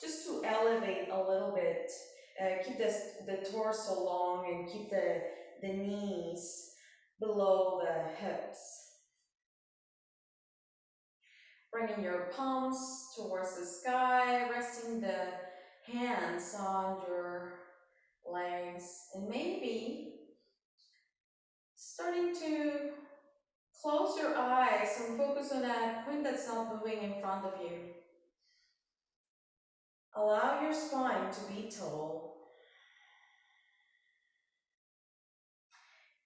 just to elevate a little bit. Keep the torso long and keep the knees below the hips. Bringing your palms towards the sky, resting the hands on your legs, and maybe starting to close your eyes and focus on that point that's not moving in front of you. Allow your spine to be tall,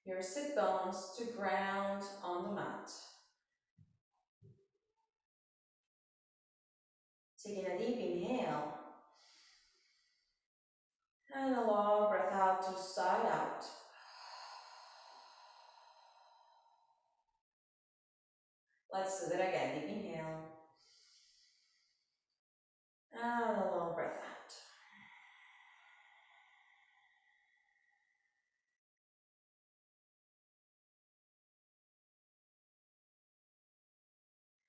your sit bones to ground on the mat. Taking a deep inhale and a long breath out to side out. Let's do that again. Deep inhale and a long breath out.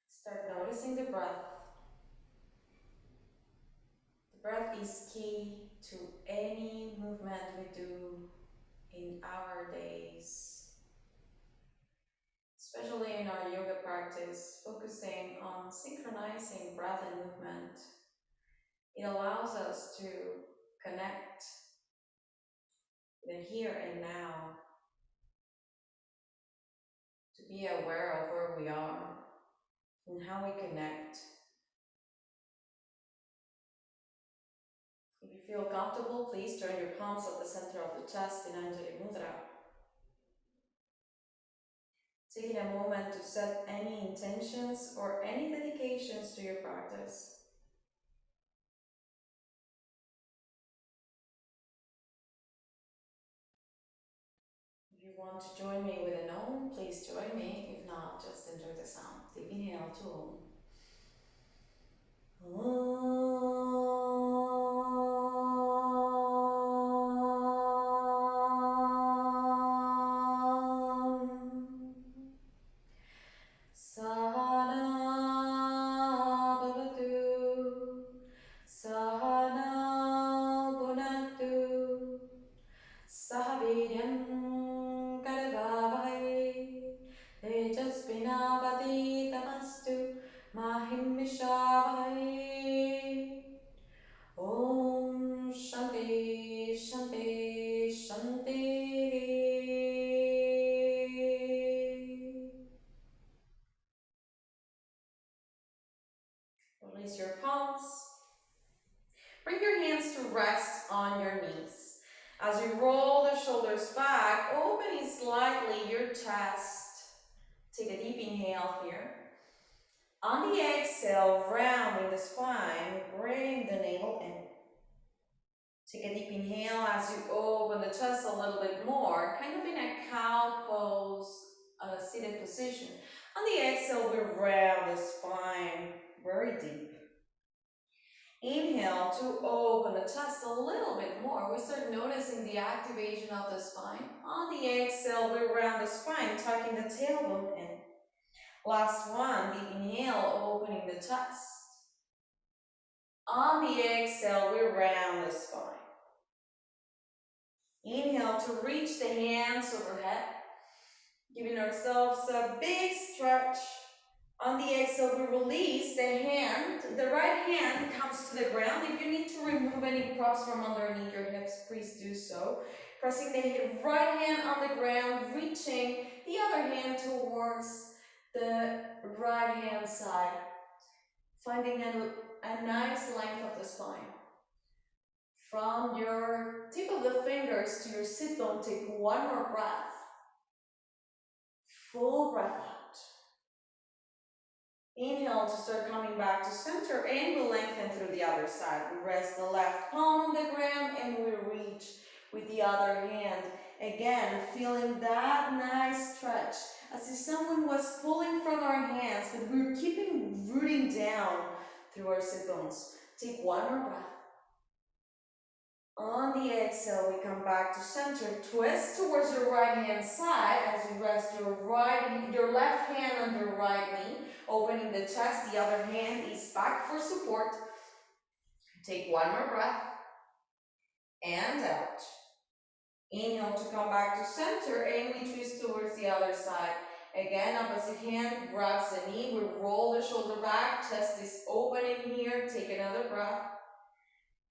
Start noticing the breath. The breath is key to any movement we do in our days, especially in our yoga practice, focusing on synchronizing breath and movement. It allows us to connect the here and now, to be aware of where we are and how we connect. If you feel comfortable, please turn your palms at the center of the chest in Anjali Mudra. Taking a moment to set any intentions or any dedications to your practice. If you want to join me with an Om, please join me. If not, just enjoy the sound. Deep inhale to Om. Om Shanti Shanti Shanti. Release your palms. Bring your hands to rest on your knees. As you roll the shoulders back, opening slightly your chest. Take a deep inhale here. On the exhale, rounding the spine, bring the navel in. Take a deep inhale as you open the chest a little bit more, kind of in a cow pose, a seated position. On the exhale, we round the spine very deep. Inhale to open the chest a little bit more. We start noticing the activation of the spine. On the exhale, we round the spine, tucking the tailbone in. Last one, deep inhale, opening the chest. On the exhale, we round the spine. Inhale to reach the hands overhead, giving ourselves a big stretch. On the exhale, we release the hand. The right hand comes to the ground. If you need to remove any props from underneath your hips, please do so. Pressing the right hand on the ground, reaching the other hand towards the right hand side. Finding a nice length of the spine. From your tip of the fingers to your sit bone, take one more breath. Full breath out. Inhale to start coming back to center, and we lengthen through the other side. We rest the left palm on the ground and we reach with the other hand. Again, feeling that nice stretch, as if someone was pulling from our hands, but we're keeping rooting down through our sit bones. Take one more breath. On the exhale, we come back to center. Twist towards your right hand side as you rest your left hand on your right knee, opening the chest. The other hand is back for support. Take one more breath. And out. Inhale to come back to center, and we twist towards the other side. Again, opposite hand grabs the knee, we roll the shoulder back, chest is opening here, take another breath,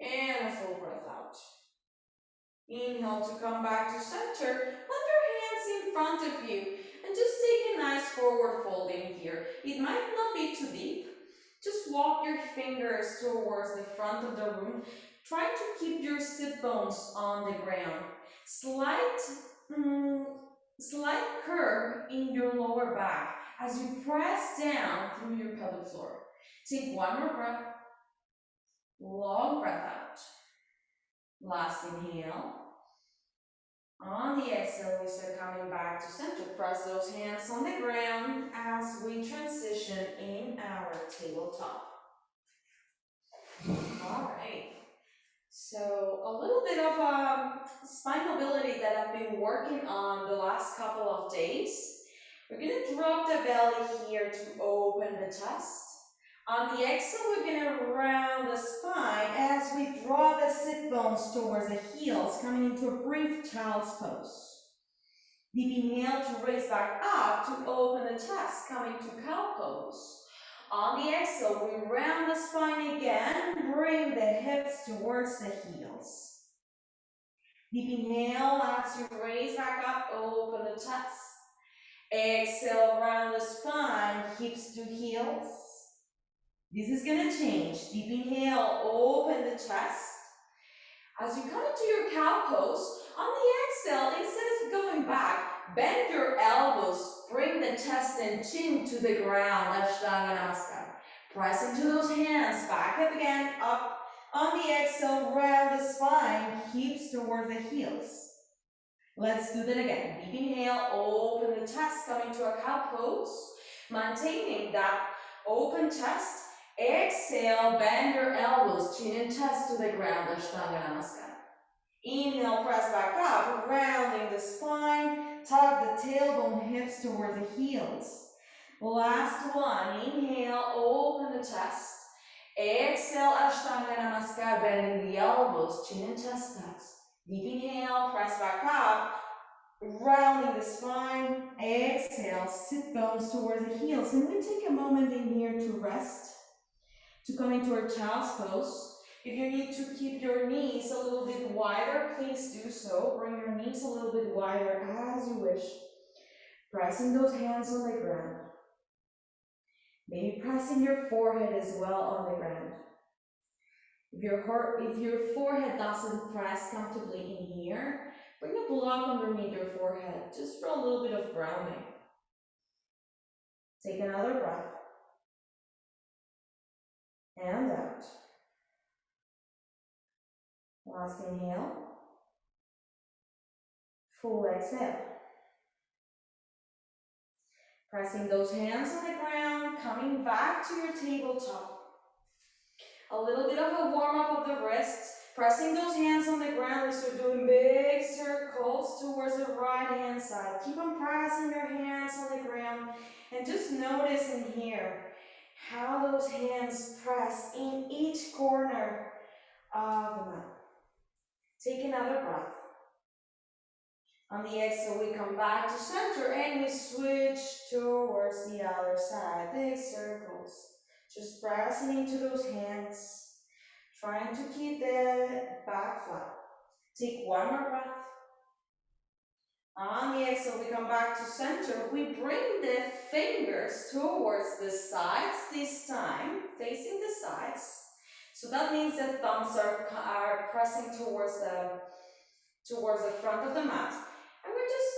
and a full breath out. Inhale to come back to center, let your hands in front of you, and just take a nice forward folding here. It might not be too deep, just walk your fingers towards the front of the room. Try to keep your sit bones on the ground. Slight curve in your lower back as you press down through your pelvic floor. Take one more breath. Long breath out. Last inhale. On the exhale, we start coming back to center. Press those hands on the ground as we transition in our tabletop. All right. So a little bit of spine mobility that I've been working on the last couple of days. We're going to drop the belly here to open the chest. On the exhale, we're going to round the spine as we draw the sit bones towards the heels, coming into a brief child's pose. Deep inhale to raise back up to open the chest, coming to cow pose. On the exhale, we round the spine again, bring the hips towards the heels. Deep inhale as you raise back up, open the chest. Exhale, round the spine, hips to heels. This is going to change. Deep inhale, open the chest. As you come into your cow pose, on the exhale, instead of going back, bend your elbows, bring the chest and chin to the ground, Ashtanga Namaskar. Press into those hands, back up again, up. On the exhale, round the spine, hips towards the heels. Let's do that again. Deep inhale, open the chest, coming to a cow pose. Maintaining that open chest. Exhale, bend your elbows, chin and chest to the ground, Ashtanga Namaskar. Inhale, press back up, rounding the spine, tuck the tailbone, hips towards the heels. Last one, inhale, open the chest. Exhale, Ashtanga Namaskar, bending the elbows, chin and chest tucks. Deep inhale, press back up, rounding the spine. Exhale, sit bones towards the heels. And we take a moment in here to rest, to come into our child's pose. If you need to keep your knees a little bit wider, please do so. Bring your knees a little bit wider as you wish. Pressing those hands on the ground. Maybe pressing your forehead as well on the ground. If your forehead doesn't press comfortably in here, bring a block underneath your forehead just for a little bit of grounding. Take another breath. And out. Last inhale. Full exhale. Pressing those hands on the ground, coming back to your tabletop. A little bit of a warm-up of the wrists. Pressing those hands on the ground as you're doing big circles towards the right hand side. Keep on pressing your hands on the ground and just notice in here how those hands press in each corner of the mat. Take another breath. On the exhale, we come back to center and we switch towards the other side. Big circles. Just pressing into those hands. Trying to keep the back flat. Take one more breath. On the exhale, we come back to center. We bring the fingers towards the sides this time, facing the sides. So that means the thumbs are pressing towards the front of the mat. And we just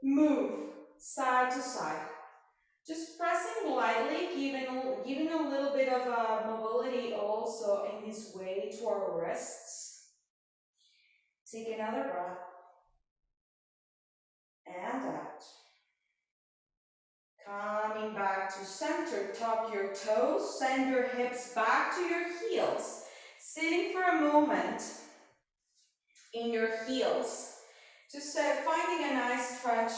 move side to side. Just pressing lightly, giving a little bit of mobility also in this way to our wrists. Take another breath. And out. Coming back to center, tuck your toes, send your hips back to your heels. Sitting for a moment in your heels. Just finding a nice stretch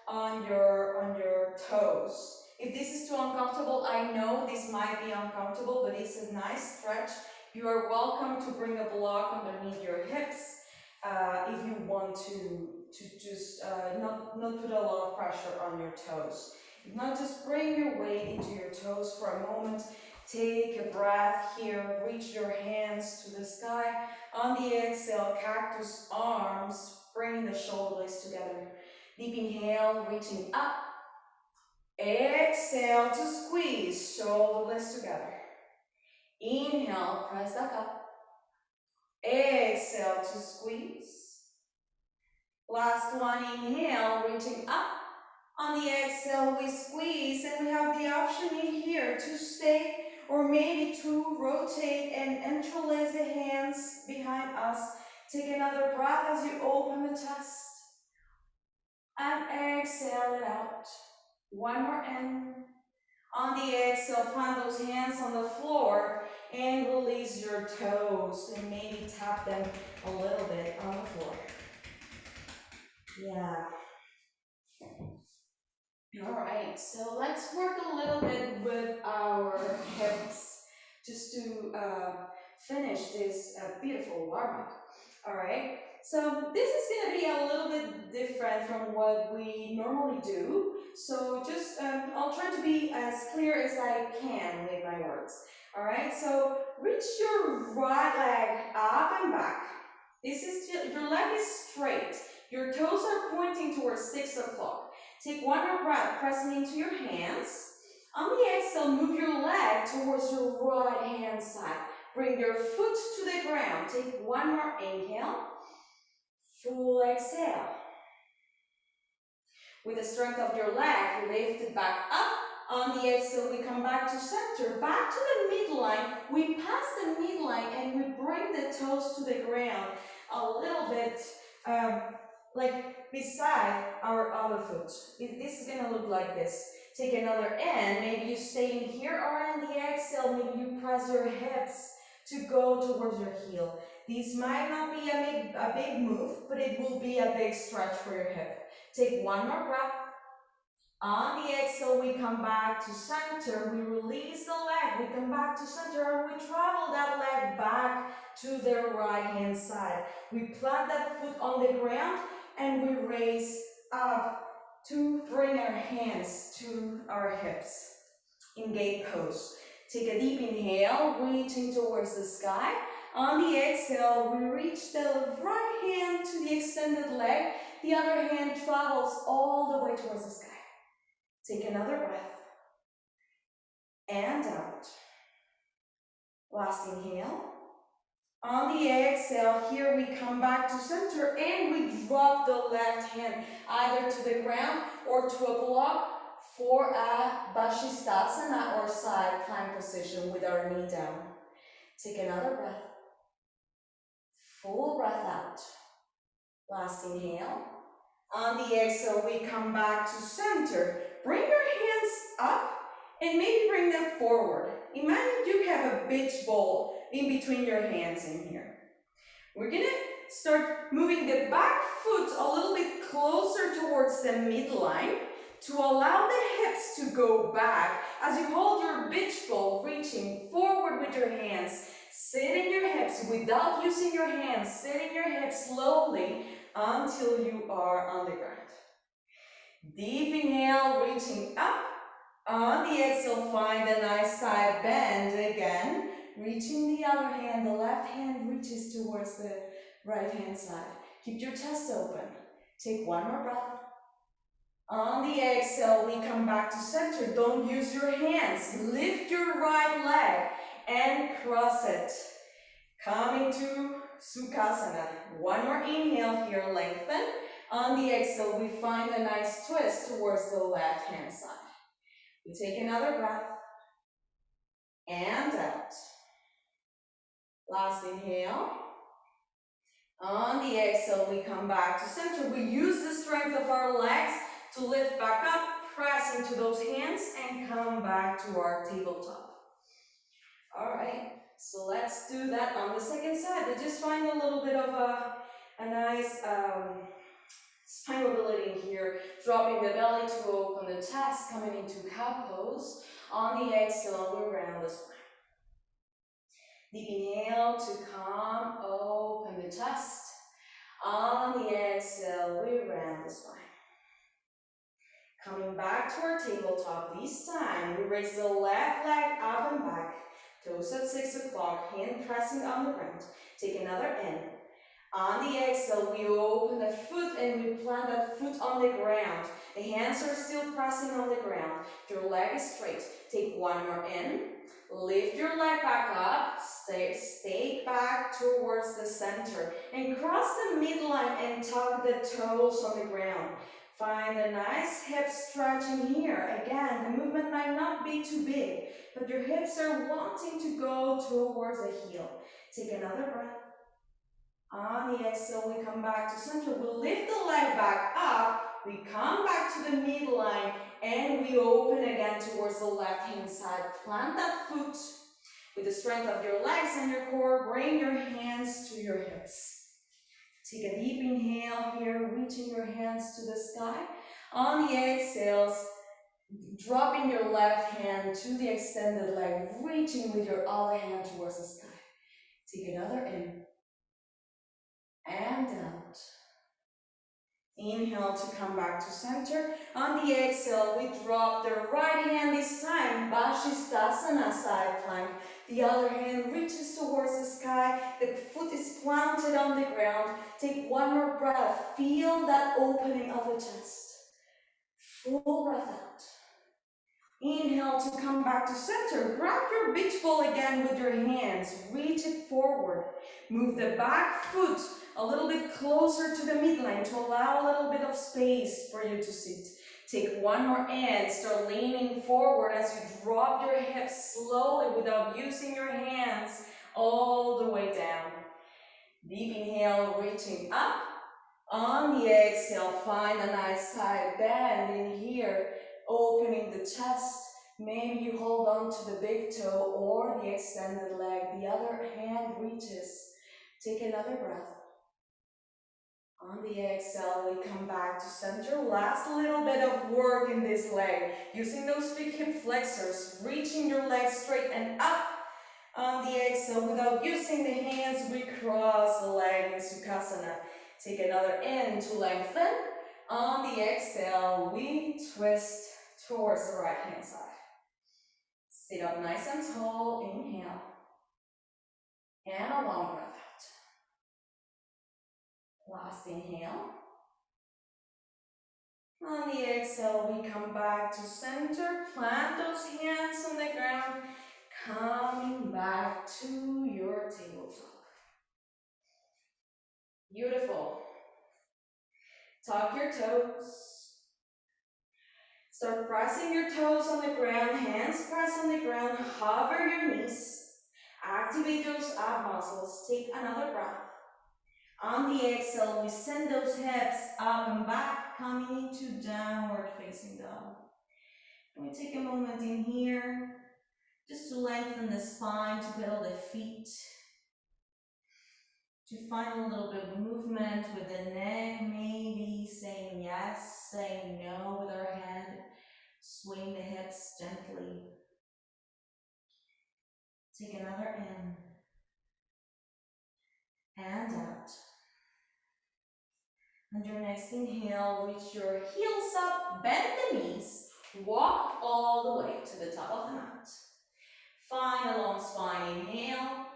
on your toes. If this is too uncomfortable, I know this might be uncomfortable, but it's a nice stretch. You are welcome to bring a block underneath your hips if you want to just not put a lot of pressure on your toes. If not, just bring your weight into your toes for a moment. Take a breath here, reach your hands to the sky. On the exhale, cactus arms, bringing the shoulder blades together. Deep inhale, reaching up. Exhale to squeeze, shoulder blades together. Inhale, press back up. Exhale to squeeze. Last one, inhale, reaching up. On the exhale, we squeeze, and we have the option in here to stay or maybe to rotate and interlace the hands behind us. Take another breath as you open the chest. And exhale it out. One more in. On the exhale, plant those hands on the floor and release your toes and maybe tap them a little bit on the floor. Yeah. All right, so let's work a little bit with our hips just to finish this beautiful warm-up. All right, so this is going to be a little bit different from what we normally do. So just, I'll try to be as clear as I can with my words. All right, so reach your right leg up and back. This is, your leg is straight. Your toes are pointing towards 6 o'clock. Take one more breath, pressing into your hands. On the exhale, move your leg towards your right hand side. Bring your foot to the ground. Take one more inhale. Full exhale. With the strength of your leg, lift it back up. On the exhale, we come back to center, back to the midline. We pass the midline and we bring the toes to the ground a little bit like beside our other foot. This is going to look like this. Take another in. Maybe you stay in here, or on the exhale, maybe you press your hips to go towards your heel. This might not be a big move, but it will be a big stretch for your hip. Take one more breath. On the exhale, we come back to center. We release the leg. We come back to center, and we travel that leg back to the right hand side. We plant that foot on the ground, and we raise up to bring our hands to our hips in gate pose. Take a deep inhale, reaching towards the sky. On the exhale, we reach the right hand to the extended leg. The other hand travels all the way towards the sky. Take another breath. And out. Last inhale. On the exhale, here we come back to center and we drop the left hand either to the ground or to a block for a Bashistasana or side plank position with our knee down. Take another breath. Full breath out. Last inhale. On the exhale, we come back to center. Bring your hands up and maybe bring them forward. Imagine you have a beach ball in between your hands in here. We're gonna start moving the back foot a little bit closer towards the midline to allow the hips to go back as you hold your beach ball, reaching forward with your hands. Sit in your hips without using your hands. Sit in your hips slowly until you are on the ground. Deep inhale, reaching up. On the exhale, find a nice side bend again. Reaching the other hand, the left hand reaches towards the right hand side. Keep your chest open. Take one more breath. On the exhale, we come back to center. Don't use your hands. Lift your right leg and cross it. Coming to Sukhasana. One more inhale here, lengthen. On the exhale, we find a nice twist towards the left hand side. We take another breath. And out. Last inhale. On the exhale, we come back to center. We use the strength of our legs to lift back up, press into those hands, and come back to our tabletop. All right, so let's do that on the second side. But just find a little bit of a nice spine mobility in here. Dropping the belly to open the chest, coming into cow pose. On the exhale, we round the spine. Deep inhale to come, open the chest. On the exhale, we round the spine. Coming back to our tabletop, this time we raise the left leg up and back, toes at 6 o'clock, hand pressing on the ground. Take another in. On the exhale, we open the foot and we plant that foot on the ground. The hands are still pressing on the ground. Your leg is straight. Take one more in. Lift your leg back up. Stay back towards the center. And cross the midline and tuck the toes on the ground. Find a nice hip stretching here. Again, the movement might not be too big, but your hips are wanting to go towards the heel. Take another breath. On the exhale, we come back to center. We lift the leg back up. We come back to the midline and we open again towards the left hand side. Plant that foot with the strength of your legs and your core. Bring your hands to your hips. Take a deep inhale here, reaching your hands to the sky. On the exhales, dropping your left hand to the extended leg, reaching with your other hand towards the sky. Take another in and out. Inhale to come back to center. On the exhale, we drop the right hand this time, Katasana side plank. The other hand reaches towards the sky. The foot is planted on the ground. Take one more breath. Feel that opening of the chest. Full breath out. Inhale to come back to center. Grab your beach ball again with your hands. Reach it forward. Move the back foot a little bit closer to the midline to allow a little bit of space for you to sit. Take one more in. Start leaning forward as you drop your hips slowly without using your hands all the way down. Deep inhale, reaching up. On the exhale, find a nice side bend in here, opening the chest. Maybe you hold on to the big toe or the extended leg. The other hand reaches. Take another breath. On the exhale, we come back to center. Last little bit of work in this leg. Using those big hip flexors, reaching your legs straight and up. On the exhale, without using the hands, we cross the leg in Sukhasana. Take another in to lengthen. On the exhale, we twist towards the right hand side. Sit up nice and tall. Inhale. And a long breath out. Last inhale. On the exhale, we come back to center. Plant those hands on the ground. Coming back to your tabletop. Beautiful. Tuck your toes. Start pressing your toes on the ground. Hands press on the ground. Hover your knees. Activate those ab muscles. Take another breath. On the exhale, we send those hips up and back, coming into downward facing dog. And we take a moment in here just to lengthen the spine, to pedal the feet, to find a little bit of movement with the neck, maybe saying yes, saying no with our head. Swing the hips gently. Take another in and out. And your next inhale, reach your heels up, bend the knees, walk all the way to the top of the mat. Find a long spine, inhale,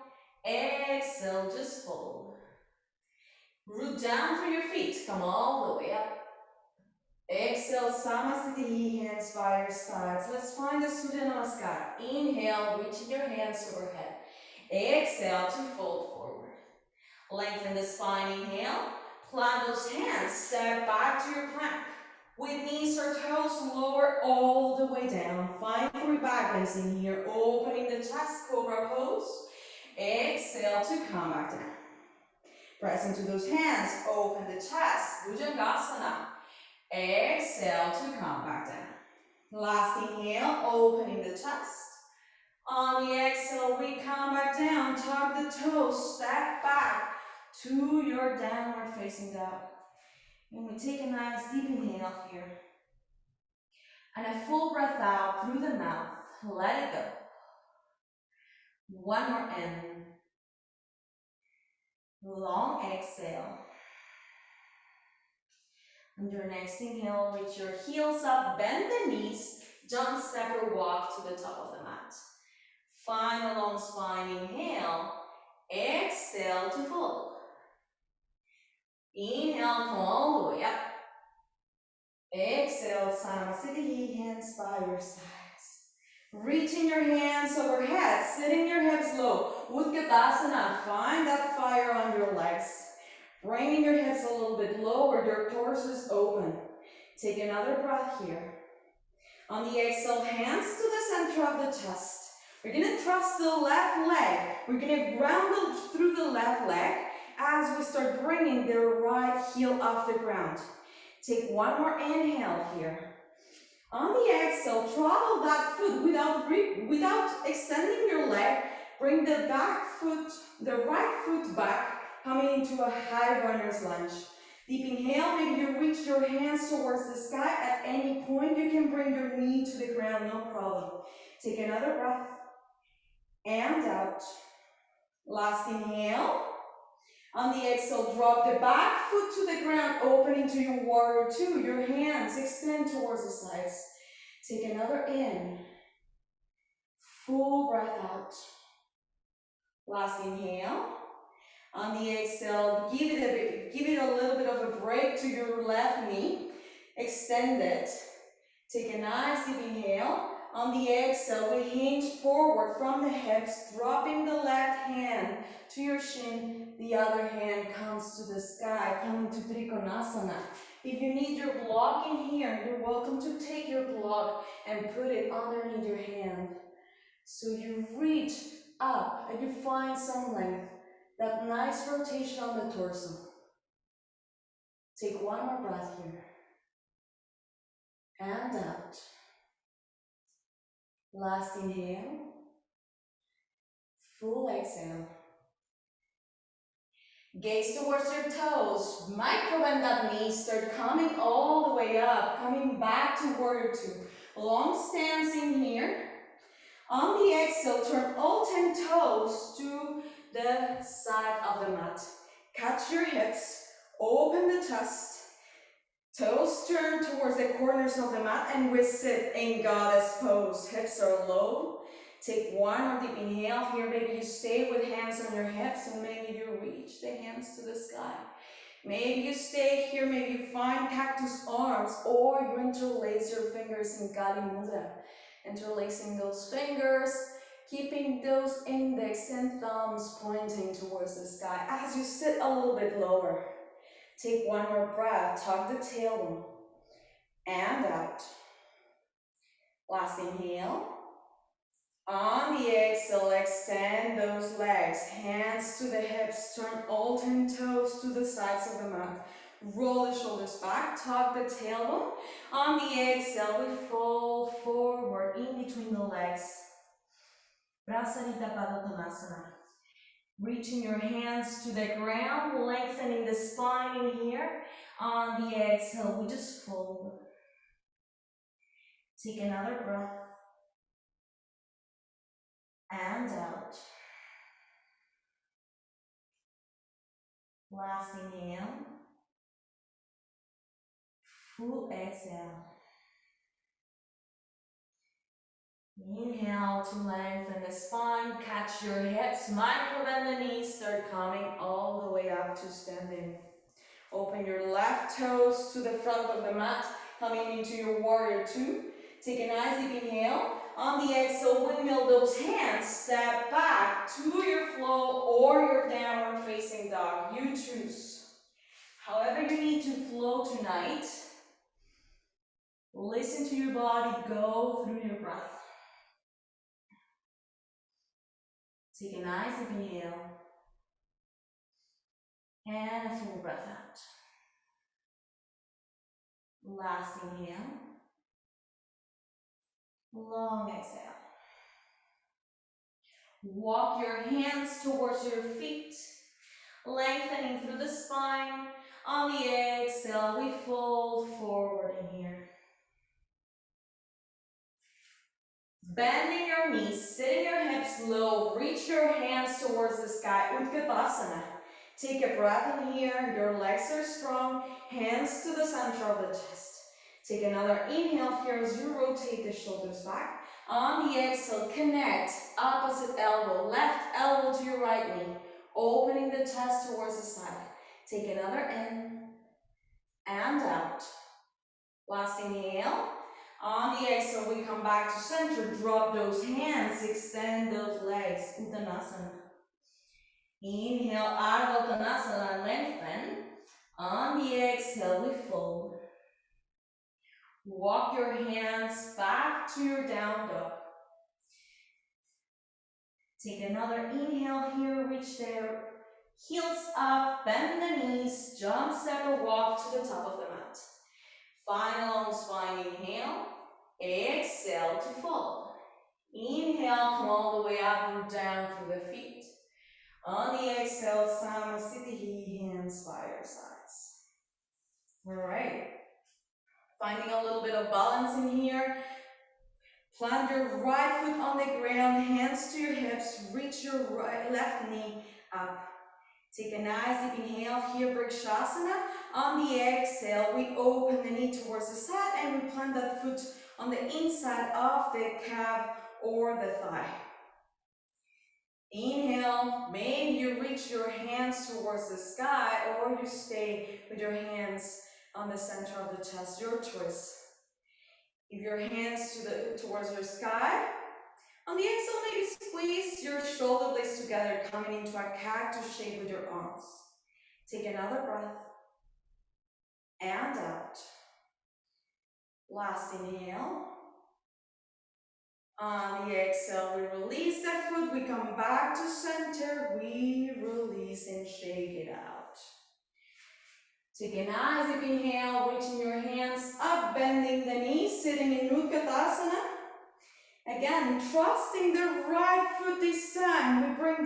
exhale, just fold. Root down through your feet, come all the way up. Exhale, Samasthiti, hands by your sides. Let's find the Surya Namaskar. Inhale, reaching your hands overhead. Exhale to fold forward. Lengthen the spine, inhale. Plant those hands, step back to your plank. With knees or toes lower all the way down. Find 3 back bends in here, opening the chest, cobra pose. Exhale to come back down. Press into those hands, open the chest, Bhujangasana. Exhale to come back down. Last inhale, opening the chest. On the exhale, we come back down, tuck the toes, step back to your downward facing dog. And we take a nice deep inhale here. And a full breath out through the mouth. Let it go. One more in. Long exhale. On your next inhale, reach your heels up, bend the knees, jump, step, or walk to the top of the mat. Find a long spine, inhale, exhale to fold. Inhale, come all the way up. Exhale, Samasthiti, hands by your sides. Reaching your hands overhead, sitting your hips low. Katasana, find that fire on your legs. Bringing your hips a little bit lower, your torso is open. Take another breath here. On the exhale, hands to the center of the chest. We're going to thrust the left leg. We're going to ground through the left leg as we start bringing the right heel off the ground. Take one more inhale here. On the exhale, travel that foot without extending your leg. Bring the right foot back, coming into a high runner's lunge. Deep inhale, maybe you reach your hands towards the sky. At any point, you can bring your knee to the ground, no problem. Take another breath. And out. Last inhale. On the exhale, drop the back foot to the ground, open into your warrior two. Your hands extend towards the sides. Take another in. Full breath out. Last inhale. On the exhale, give it a little bit of a break to your left knee. Extend it. Take a nice deep inhale. On the exhale, we hinge forward from the hips, dropping the left hand to your shin. The other hand comes to the sky, coming to Trikonasana. If you need your block in here, you're welcome to take your block and put it underneath your hand. So you reach up and you find some length. That nice rotation on the torso. Take one more breath here. And out. Last inhale. Full exhale. Gaze towards your toes. Micro bend that knee. Start coming all the way up. Coming back to warrior two. Long stance in here. On the exhale, turn all 10 toes to the side of the mat. Catch your hips. Open the chest. Toes turn towards the corners of the mat and we sit in goddess pose. Hips are low. Take one more deep inhale here. Maybe you stay with hands on your hips and maybe you reach the hands to the sky. Maybe you stay here, maybe you find cactus arms or you interlace your fingers in Kali Mudra. Interlacing those fingers, keeping those index and thumbs pointing towards the sky as you sit a little bit lower. Take one more breath, tuck the tailbone, and out. Last inhale. On the exhale, extend those legs, hands to the hips, turn all 10 toes to the sides of the mat. Roll the shoulders back, tuck the tailbone. On the exhale, we fold forward in between the legs. Prasarita Padottanasana. Reaching your hands to the ground, lengthening the spine in here. On the exhale, we just fold. Take another breath. And out. Last inhale. Full exhale. Inhale to lengthen the spine, catch your hips, micro bend the knees, start coming all the way up to standing. Open your left toes to the front of the mat, coming into your warrior two. Take a nice deep inhale. On the exhale, windmill those hands, step back to your flow or your downward facing dog. You choose. However you need to flow tonight, listen to your body, go through your breath. Take a nice deep inhale and a full breath out. Last inhale, long exhale. Walk your hands towards your feet, lengthening through the spine. On the exhale, we fold forward in here. Bending your knees, sitting your hips low, reach your hands towards the sky, Utkatasana. Take a breath in here, your legs are strong, hands to the center of the chest. Take another inhale here as you rotate the shoulders back. On the exhale, connect opposite elbow, left elbow to your right knee, opening the chest towards the side. Take another in and out. Last inhale. On the exhale, we come back to center, drop those hands, extend those legs, Uttanasana. Inhale, Ardha Uttanasana, lengthen. On the exhale, we fold. Walk your hands back to your down dog. Take another inhale here, reach there. Heels up, bend the knees, jump, step or walk to the top of the mat. Find a long spine inhale. Exhale to fold. Inhale, come all the way up and down through the feet. On the exhale, Samasthiti, hands by your sides. All right. Finding a little bit of balance in here. Plant your right foot on the ground, hands to your hips, reach your left knee up. Take a nice deep inhale here, Vrikshasana. On the exhale, we open the knee towards the side and we plant that foot on the inside of the calf or the thigh. Inhale, maybe you reach your hands towards the sky or you stay with your hands on the center of the chest, your choice. Give your hands towards your sky. On the exhale, maybe squeeze your shoulder blades together, coming into a cactus shape with your arms. Take another breath. And out. Last inhale. On the exhale, we release the foot. We come back to center. We release and shake it out. Take a nice deep inhale, reaching your hands up, bending the knees, sitting in Katasana. Again, trusting the right foot this time. We bring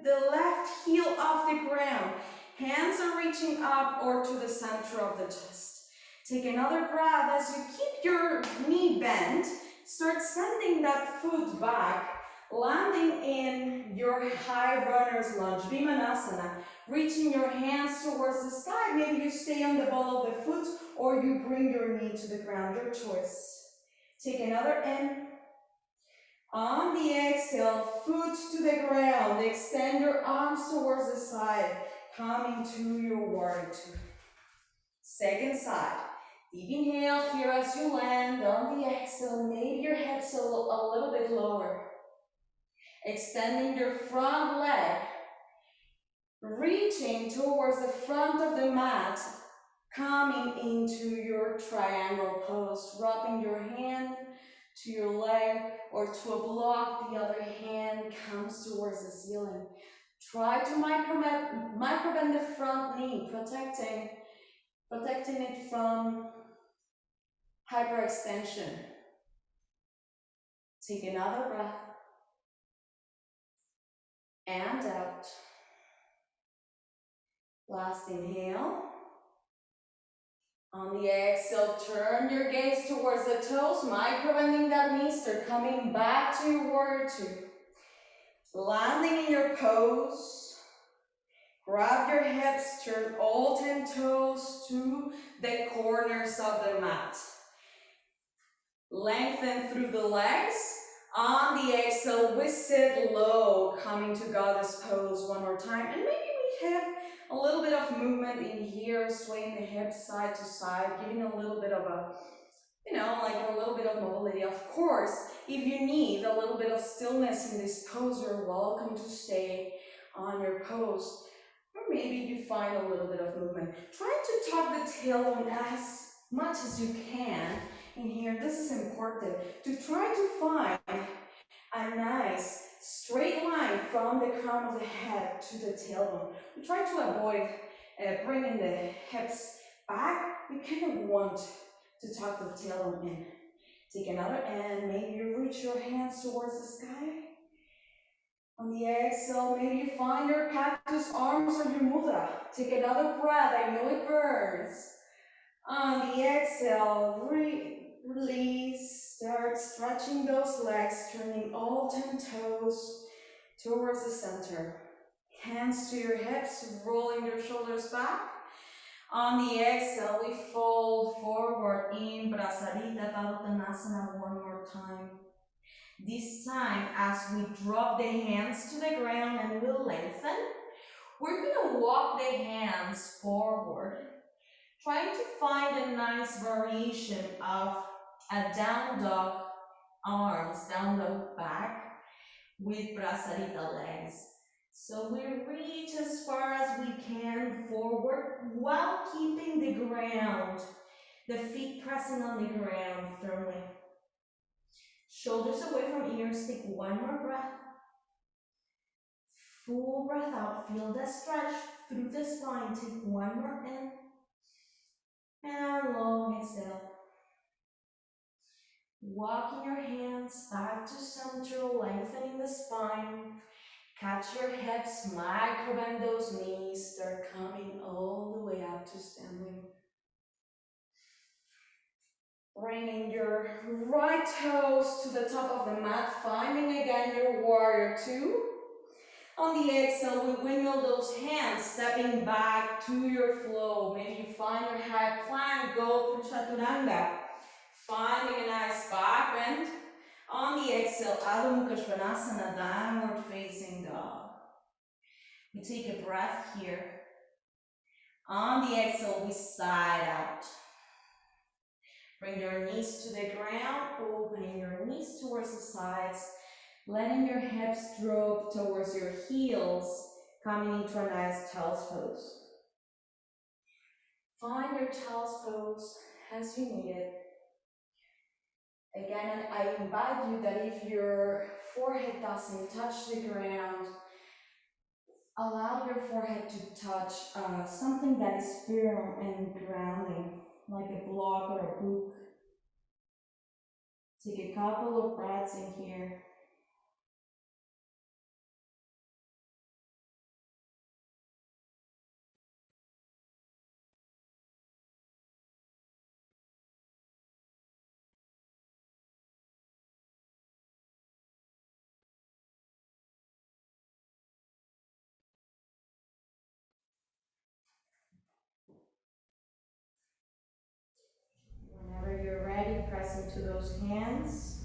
the left heel off the ground. Hands are reaching up or to the center of the chest. Take another breath as you keep your knee bent. Start sending that foot back, landing in your high runner's lunge, Vimanasana. Reaching your hands towards the sky. Maybe you stay on the ball of the foot or you bring your knee to the ground, your choice. Take another in. On the exhale, foot to the ground. Extend your arms towards the side, coming to your warrior two. Second side. Deep inhale here as you land. On the exhale, maybe your hips a little bit lower. Extending your front leg. Reaching towards the front of the mat. Coming into your triangle pose. Dropping your hand to your leg or to a block, the other hand comes towards the ceiling. Try to microbend the front knee, protecting it from hyperextension. Take another breath. And out. Last inhale. On the exhale, turn your gaze towards the toes, microbending that knee, start coming back to your warrior two. Landing in your pose. Grab your hips, turn all 10 toes to the corners of the mat. Lengthen through the legs. On the exhale, we sit low, coming to goddess pose one more time. And maybe we have a little bit of movement in here, swaying the hips side to side, giving a little bit of a, like a little bit of mobility. Of course, if you need a little bit of stillness in this pose, you're welcome to stay on your pose. Or maybe you find a little bit of movement. Try to tuck the tailbone as much as you can in here. This is important, to try to find a nice straight line from the crown of the head to the tailbone. We try to avoid bringing the hips back. We kind of want to tuck the tailbone in. Take another and maybe you reach your hands towards the sky. On the exhale, maybe you find your cactus arms or your mudra. Take another breath. I know it burns. On the exhale, release. Start stretching those legs, turning all 10 toes towards the center. Hands to your hips, rolling your shoulders back. On the exhale, we fold forward in Brasarita Padottanasana one more time. This time, as we drop the hands to the ground and we'll lengthen, we're gonna walk the hands forward, trying to find a nice variation of a down dog arms, down dog back with Brasarita legs. So we reach as far as we can forward while keeping the ground, the feet pressing on the ground firmly. Shoulders away from ears, take one more breath. Full breath out, feel the stretch through the spine, take one more in. And long exhale. Walking your hands back to center, lengthening the spine. Catch your hips, micro bend those knees. They're coming all the way up to standing. Bringing your right toes to the top of the mat, finding again your warrior two. On the exhale, we windmill those hands, stepping back to your flow. Maybe you find your high plank, go through chaturanga. Finding a nice back bend. On the exhale, Adho Mukha Svanasana, downward facing dog. We take a breath here. On the exhale, we side out. Bring your knees to the ground, opening your knees towards the sides, letting your hips drop towards your heels, coming into a nice child's pose. Find your child's pose as you need it. Again, I invite you that if your forehead doesn't touch the ground, allow your forehead to touch something that is firm and grounding, like a block or a book. Take a couple of breaths in here. Whenever you're ready, press into those hands.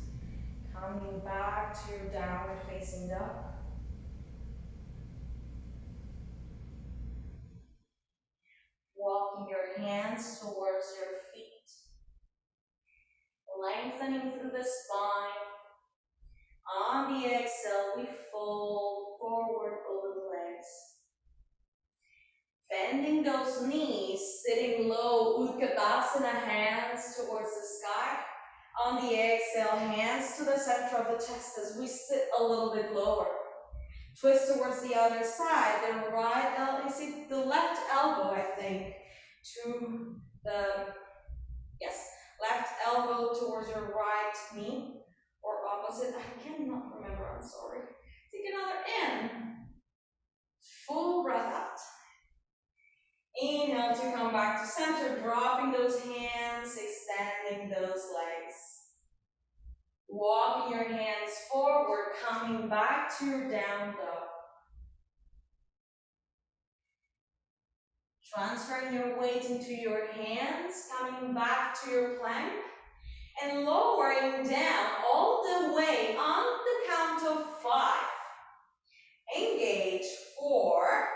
Coming back to your downward facing dog. Walking your hands towards your feet. Lengthening through the spine. On the exhale, we fold forward over the legs. Bending those knees, sitting low, Utkatasana, hands towards the sky. On the exhale, hands to the center of the chest as we sit a little bit lower. Twist towards the other side, then right elbow, is it the left elbow, I think, to the, yes, left elbow towards your right knee, or opposite, I cannot remember, I'm sorry. Take another in. Full breath out. Inhale to come back to center, dropping those hands, extending those legs. Walking your hands forward, coming back to your down dog. Transferring your weight into your hands, coming back to your plank, and lowering down all the way on the count of 5. Engage, 4,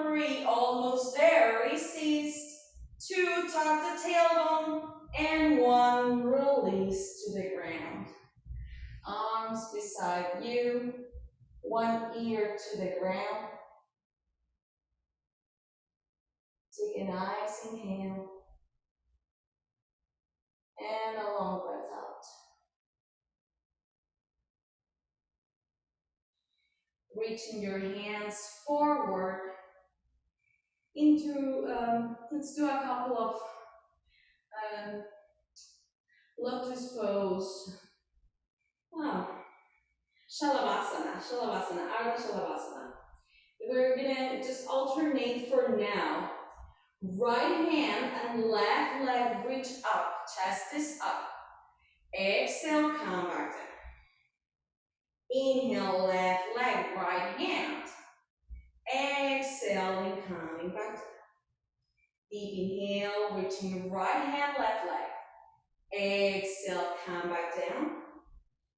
3, almost there, resist, 2, tuck the tailbone, and 1, release to the ground. Arms beside you, one ear to the ground. Take a nice inhale, and a long breath out. Reaching your hands forward into, let's do a couple of lotus pose. Shalavasana, Ardha Shalavasana. We're gonna just alternate for now. Right hand and left leg reach up, chest is up. Exhale, come back down. Inhale, left leg, right hand. exhaling, coming back down. Deep inhale, reaching right hand, left leg. Exhale, come back down.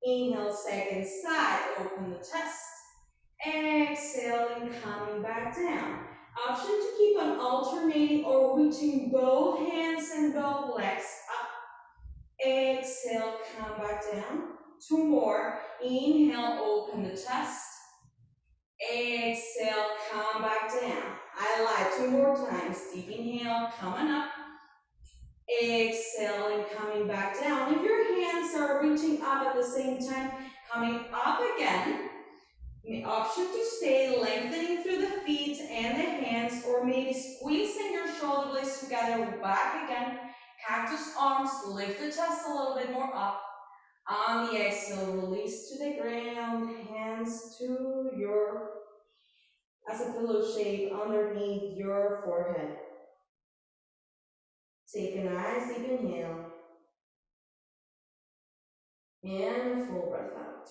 Inhale, second side, open the chest. Exhaling, coming back down. Option to keep on alternating or reaching both hands and both legs up. Exhale, come back down. Two more. Inhale, open the chest. Exhale, come back down. I like 2 more times. Deep inhale, coming up. Exhaling, coming back down. If your hands are reaching up at the same time, coming up again. The option to stay lengthening through the feet and the hands, or maybe squeezing your shoulder blades together, back again. Cactus arms, lift the chest a little bit more up. On the exhale, release to the ground, hands to your, as a pillow shape underneath your forehead. Take a nice deep inhale. And a full breath out.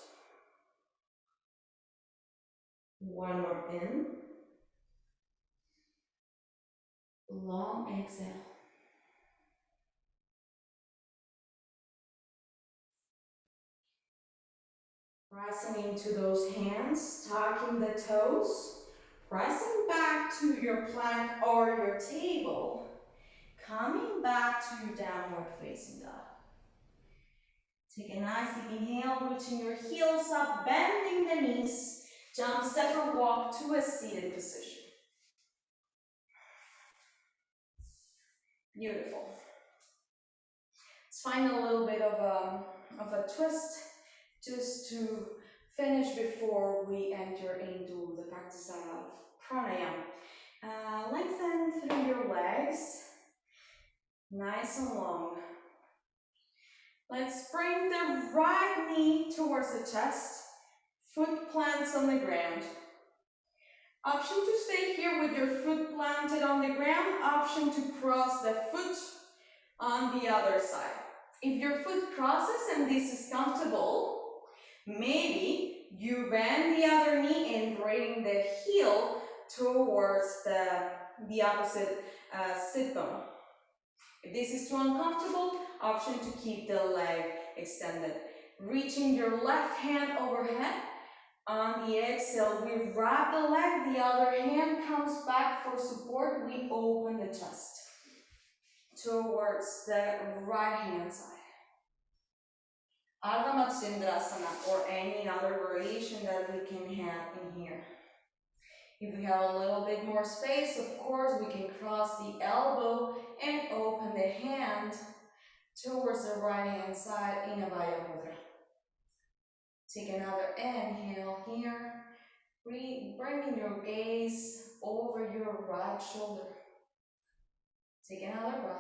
One more in. Long exhale. Pressing into those hands, tucking the toes, pressing back to your plank or your table, coming back to your downward facing dog. Take a nice deep inhale, reaching your heels up, bending the knees, jump, step, or walk to a seated position. Beautiful. Let's find a little bit of a twist just to finish before we enter into the Katasana of Pranayama. Lengthen through your legs, nice and long. Let's bring the right knee towards the chest, foot plants on the ground. Option to stay here with your foot planted on the ground, option to cross the foot on the other side. If your foot crosses and this is comfortable, maybe you bend the other knee and bring the heel towards the opposite sit bone. If this is too uncomfortable, option to keep the leg extended. Reaching your left hand overhead. On the exhale, we wrap the leg, the other hand comes back for support. We open the chest towards the right hand side. Ardha Matsyendrasana, or any other variation that we can have in here. If we have a little bit more space, of course, we can cross the elbow and open the hand towards the right hand side in Abhaya Mudra. Take another inhale here, bringing your gaze over your right shoulder. Take another breath.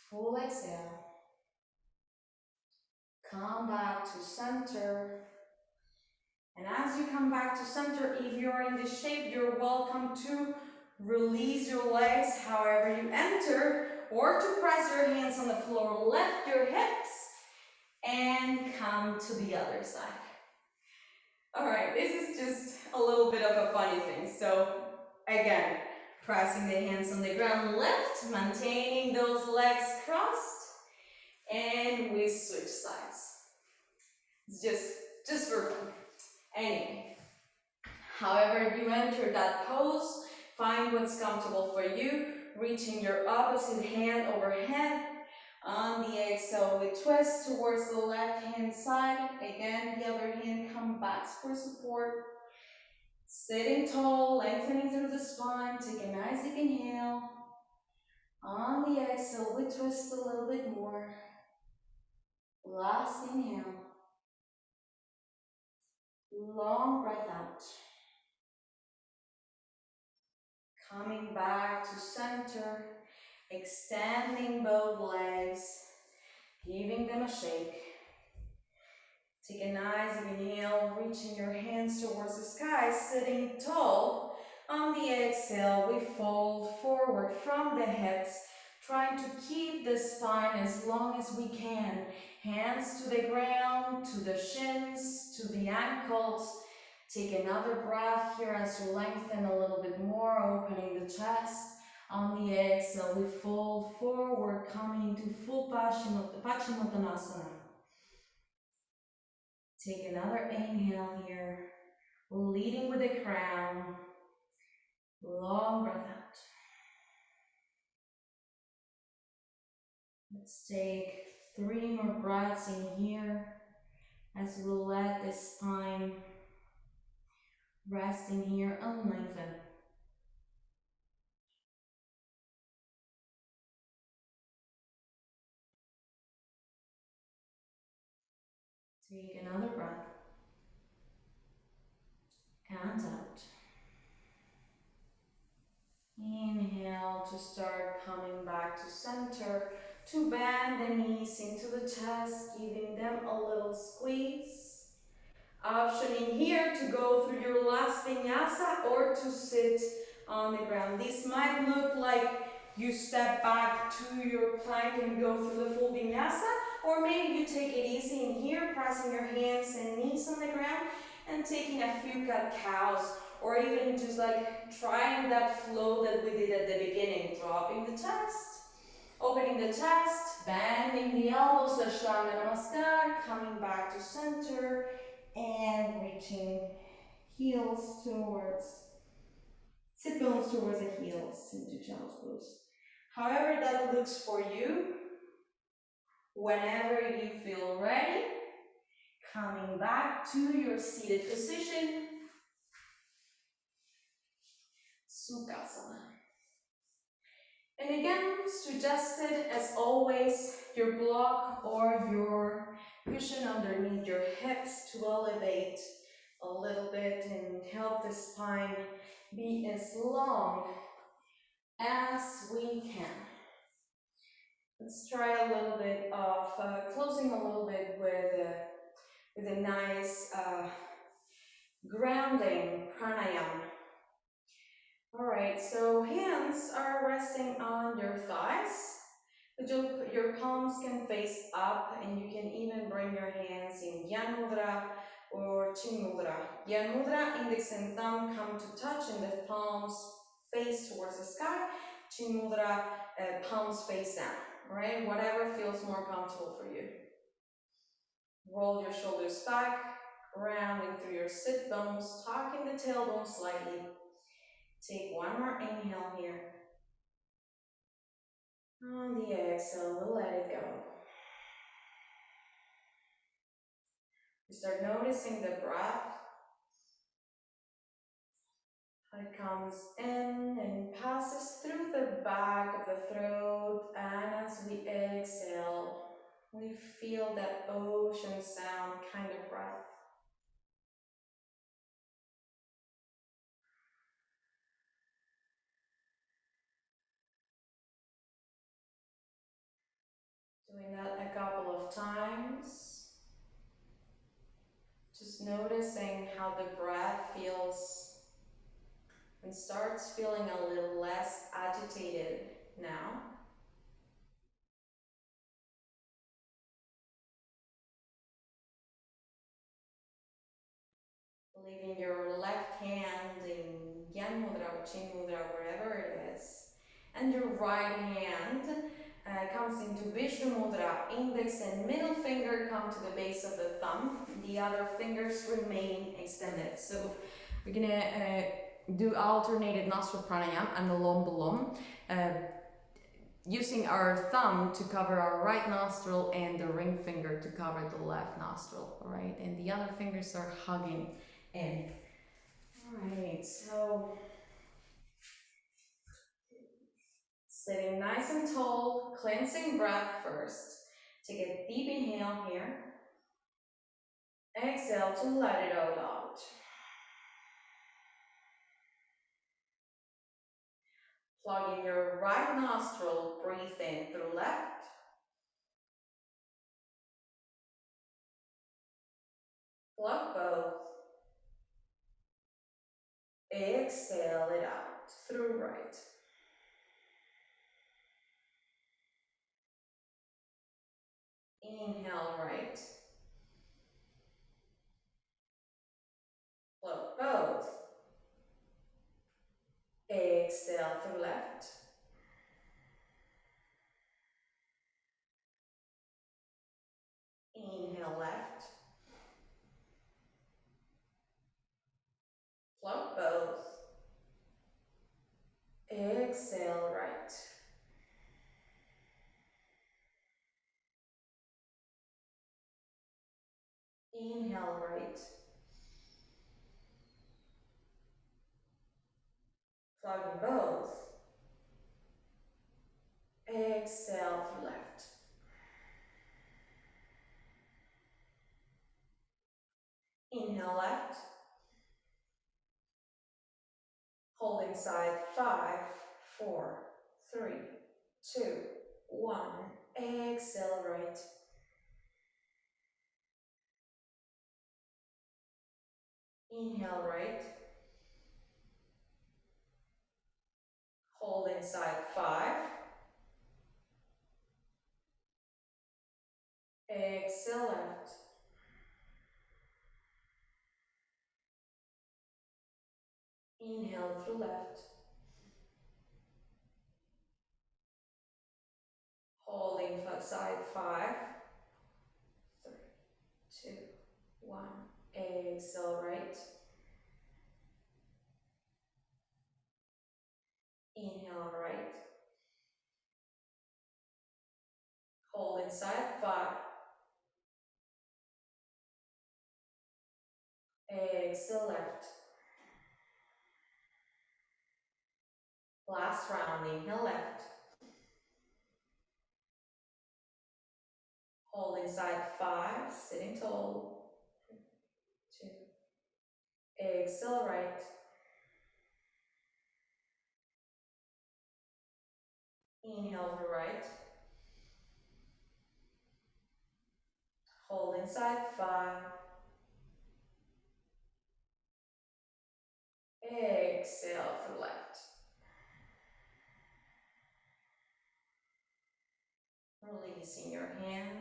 Full exhale. Come back to center. And as you come back to center, if you're in this shape, you're welcome to release your legs however you enter, or to press your hands on the floor, lift your hips, and come to the other side. All right, this is just a little bit of a funny thing. So again, pressing the hands on the ground, lift, maintaining those legs crossed, and we switch sides. It's just for fun. Anyway, however you enter that pose, find what's comfortable for you, reaching your opposite hand overhead. On the exhale, we twist towards the left hand side. Again, the other hand comes back for support. Sitting tall, lengthening through the spine. Take a nice deep inhale. On the exhale, we twist a little bit more. Last inhale. Long breath out. Coming back to center. Extending both legs, giving them a shake. Take a nice inhale, reaching your hands towards the sky, sitting tall. On the exhale, we fold forward from the hips, trying to keep the spine as long as we can. Hands to the ground, to the shins, to the ankles. Take another breath here as you lengthen a little bit more, opening the chest. On the exhale, we fold forward, coming into full Paschimottanasana. Take another inhale here, leading with the crown. Long breath out. Let's take 3 more breaths in here as we let the spine rest in here and lengthen. Take another breath. And out. Inhale to start coming back to center, to bend the knees into the chest, giving them a little squeeze. Option in here to go through your last vinyasa or to sit on the ground. This might look like you step back to your plank and go through the full vinyasa, or maybe you take it easy in here, pressing your hands and knees on the ground and taking a few cat-cows, or even just like trying that flow that we did at the beginning, dropping the chest, opening the chest, bending the elbows, Ashtanga Namaskar, coming back to center, and reaching heels towards, sit bones towards the heels into child's pose. However that looks for you, whenever you feel ready, coming back to your seated position, Sukhasana. And again, suggested as always, your block or your cushion underneath your hips to elevate a little bit and help the spine be as long as we can. Let's try a little bit of closing a little bit with a nice grounding pranayama. All right, so hands are resting on your thighs, but your palms can face up, and you can even bring your hands in Yan Mudra or Chin Mudra. Yan Mudra, index and thumb come to touch, and the palms face towards the sky. Chin Mudra, palms face down, right? Whatever feels more comfortable for you. Roll your shoulders back, rounding through your sit bones, tucking the tailbone slightly. Take one more inhale here. On the exhale, we'll let it go. You start noticing the breath. How it comes in and passes through the back of the throat, and as we exhale, we feel that ocean sound kind of breath. Doing that a couple of times. Just noticing how the breath feels and starts feeling a little less agitated now. Leaving your left hand in Yan Mudra or Chin Mudra, wherever it is, and your right hand comes into Vishnu Mudra. Index and middle finger come to the base of the thumb. The other fingers remain extended. So we're gonna do alternated nostril pranayama and Alom Balom, using our thumb to cover our right nostril and the ring finger to cover the left nostril, all right? And the other fingers are hugging in. All right, so sitting nice and tall, cleansing breath first. Take a deep inhale here. Exhale to let it all out. Plug in your right nostril, breathe in through left. Plug both. Exhale it out through right. Inhale right. Close. both. Exhale through left. Inhale left. Float both. Exhale right. Inhale right. Floating both. Exhale through left. Inhale left. Holding side 5, 4, 3, 2, 1. Exhale right. Inhale right. Hold inside 5. Exhale left. Inhale through left. Holding side 5, 3, 2, 1. Exhale right. Inhale right. Hold inside 5. Exhale left. Last round, inhale left. Hold inside 5, sitting tall. 2. Exhale right. Inhale to right. Hold inside 5. Exhale for left. Releasing your hand.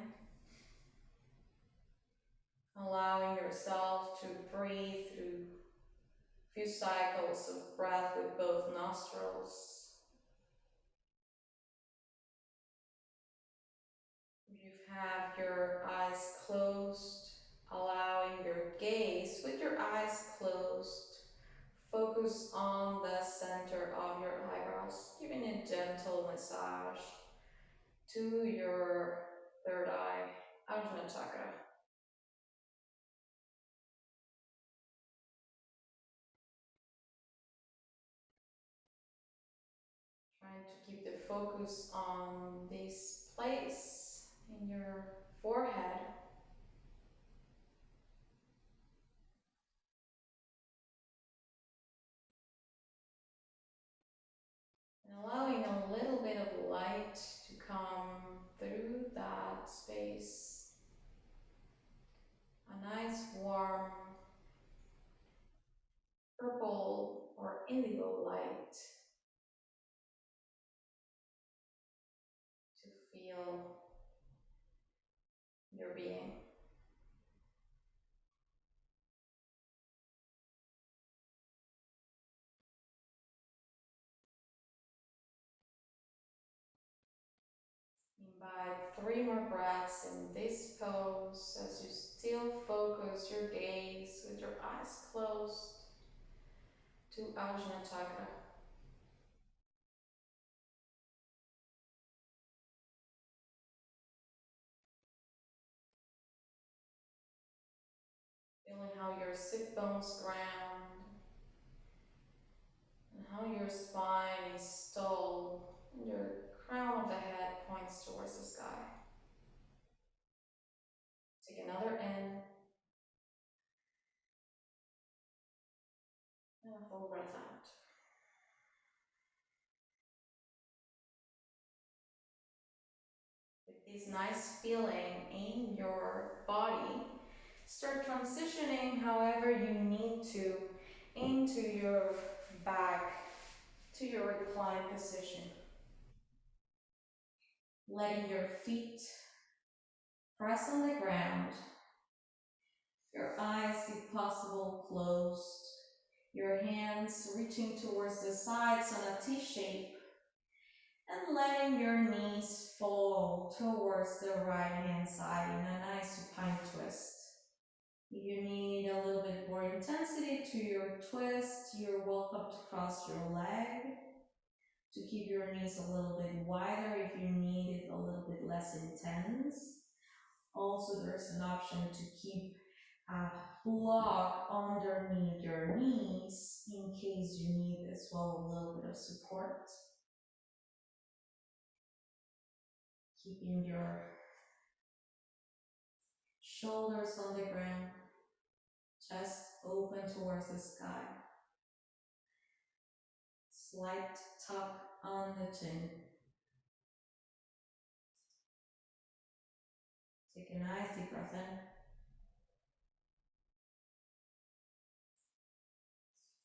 Allowing yourself to breathe through a few cycles of breath with both nostrils. You have your eyes closed, allowing your gaze with your eyes closed. Focus on the center of your eyebrows, giving a gentle massage to your third eye, Ajna chakra. Trying to keep the focus on this place in your forehead. And allowing a little bit of light to come through that space. A nice warm purple or indigo light to feel your being. Invite 3 more breaths in this pose as you still focus your gaze with your eyes closed to Ajna chakra. Feeling how your sit bones ground and how your spine is tall and your crown of the head points towards the sky. Take another in and a full breath out. With this nice feeling in your body, start transitioning however you need to into your back, to your reclined position. Letting your feet press on the ground, your eyes if possible closed, Your hands reaching towards the sides on a T shape and letting your knees fall towards the right hand side in a nice supine twist. If you need a little bit more intensity to your twist, you're welcome to cross your leg to keep your knees a little bit wider if you need it a little bit less intense. Also, there's an option to keep a block underneath your knees in case you need as well a little bit of support. Keeping your shoulders on the ground, chest open towards the sky. Slight tuck on the chin. Take a nice deep breath in.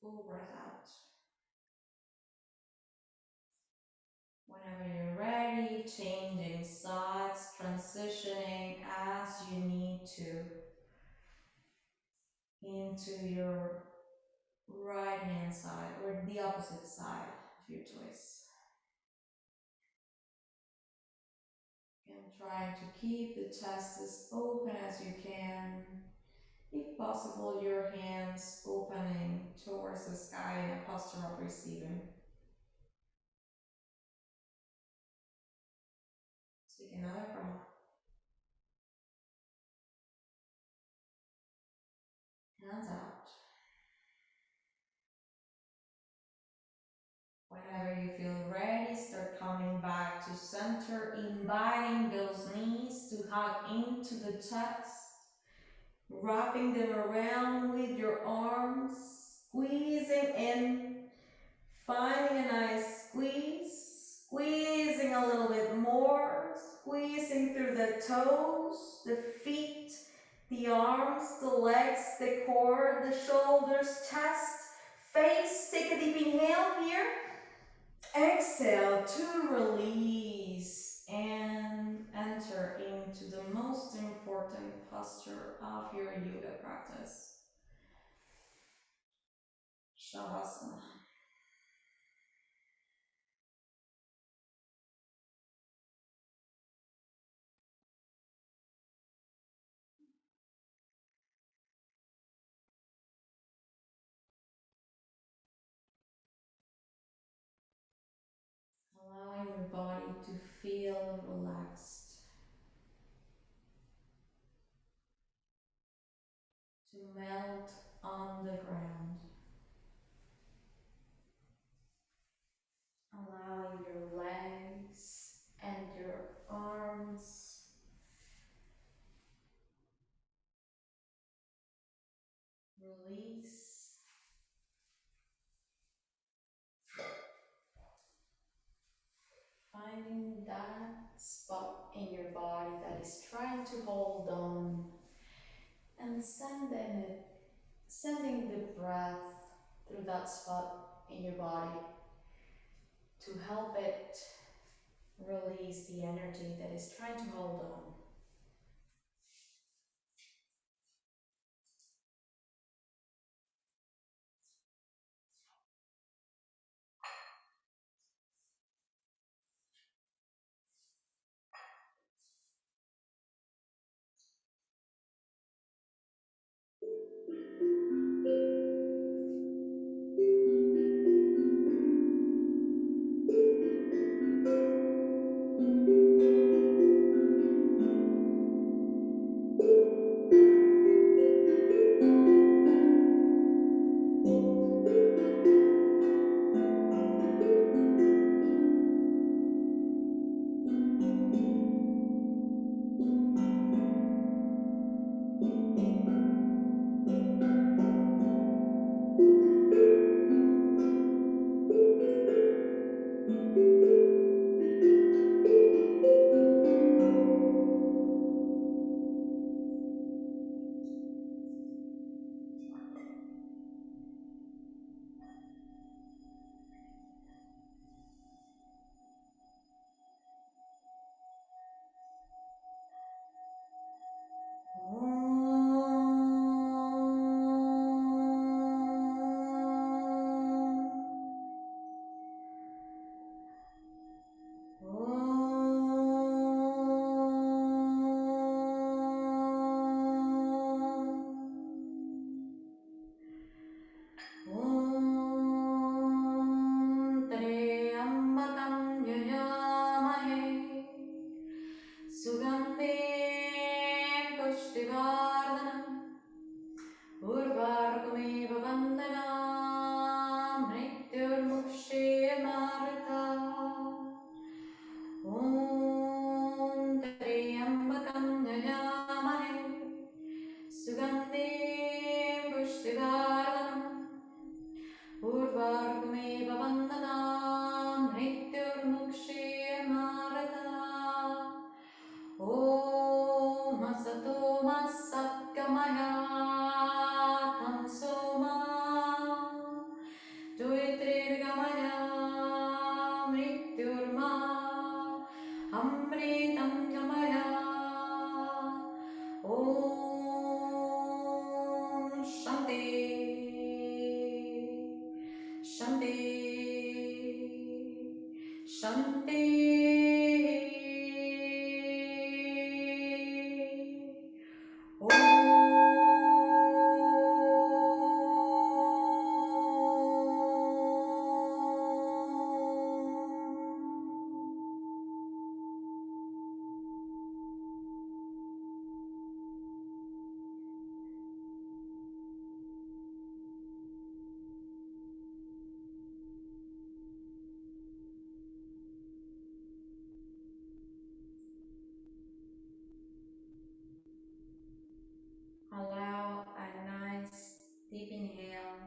Full breath out. Whenever you're ready, changing sides, transitioning as you need to into your right hand side or the opposite side of your choice. And trying to keep the chest as open as you can. If possible, your hands opening towards the sky in a posture of receiving. Take another breath. Hands out. Whenever you feel ready, start coming back to center, inviting those knees to hug into the chest, wrapping them around with your arms, squeezing in, finding a nice squeeze, squeezing a little bit more, squeezing through the toes, the feet, the arms, the legs, the core, the shoulders, chest, face. Take a deep inhale here. Exhale to release and enter into the most important posture of your yoga practice, Shavasana. Allowing your body to feel relaxed, to melt on the ground. Allowing your legs and your arms release. Finding that spot in your body that is trying to hold on and sending the breath through that spot in your body to help it release the energy that is trying to hold on. Purvargumeva Vandanam Mrityurmukshe Marata Om Asato Masatgamaya Tamsoma Duitrigamaya Mrityurma Amritam Gamaya Om Shanti Shanti Shanti Allow a nice deep inhale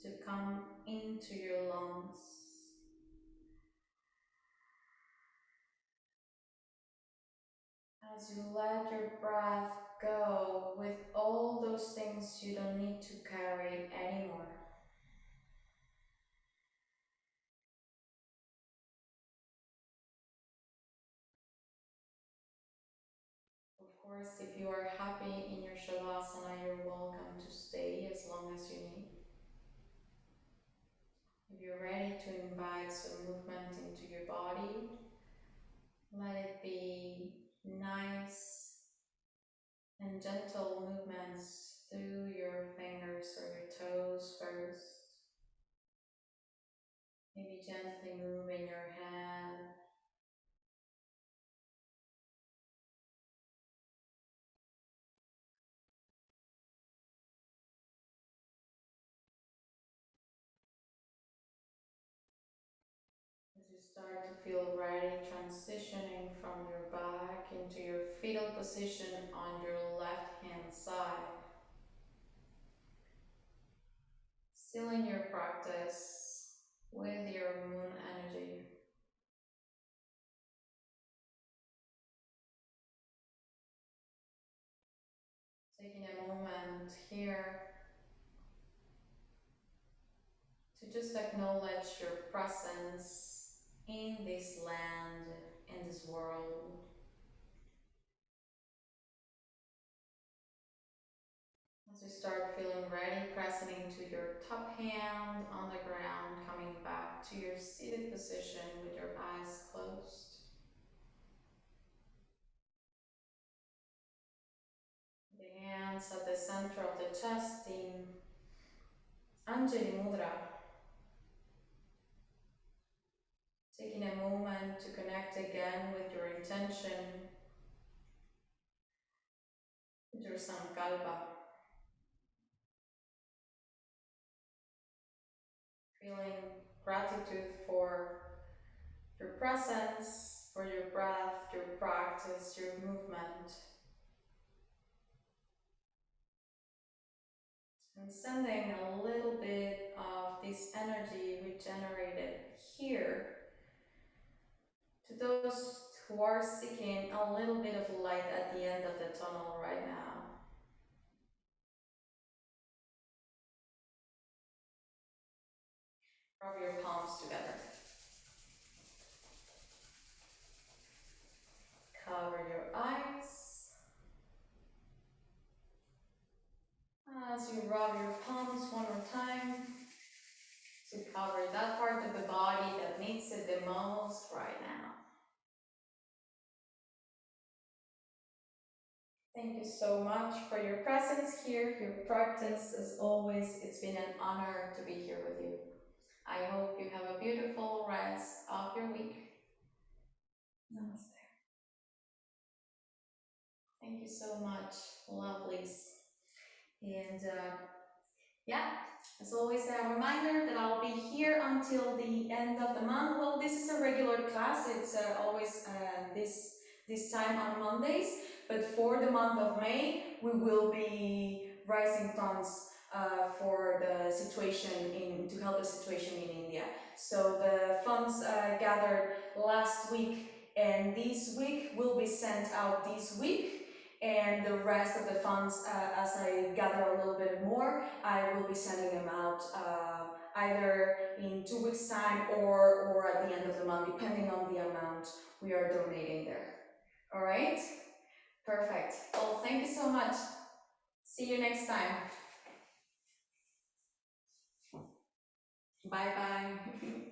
to come into your lungs. As you let your breath go with all those things you don't need to carry anymore. Of course, if you are happy in your Shavasana, you're welcome to stay as long as you need. If you're ready to invite some movement into your body, let it be nice and gentle movements through your fingers or your toes first. Maybe gently moving your head. As you start to feel ready, transitioning from your back into your fetal position on your left hand side. Sealing your practice with your moon energy. Taking a moment here to just acknowledge your presence in this land, in this world. As you start feeling ready, pressing into your top hand on the ground, coming back to your seated position with your eyes closed. The hands at the center of the chest in Anjali Mudra. Taking a moment to connect again with your intention, with your sankalpa. Feeling gratitude for your presence, for your breath, your practice, your movement. And sending a little bit of this energy we generated here to those who are seeking a little bit of light at the end of the tunnel right now. Rub your palms together. Cover your eyes. As you rub your palms one more time to cover that part of the body that needs it the most right now. Thank you so much for your presence here, your practice. As always, it's been an honor to be here with you. I hope you have a beautiful rest of your week. Namaste. Thank you so much, lovelies. And yeah, as always, a reminder that I'll be here until the end of the month. Well, this is a regular class. It's always this time on Mondays. But for the month of May, we will be raising funds for the situation to help the situation in India. So the funds gathered last week and this week will be sent out this week, and the rest of the funds, as I gather a little bit more, I will be sending them out either in 2 weeks time or at the end of the month, depending on the amount we are donating there. All right, perfect. Well, thank you so much. See you next time. Bye bye.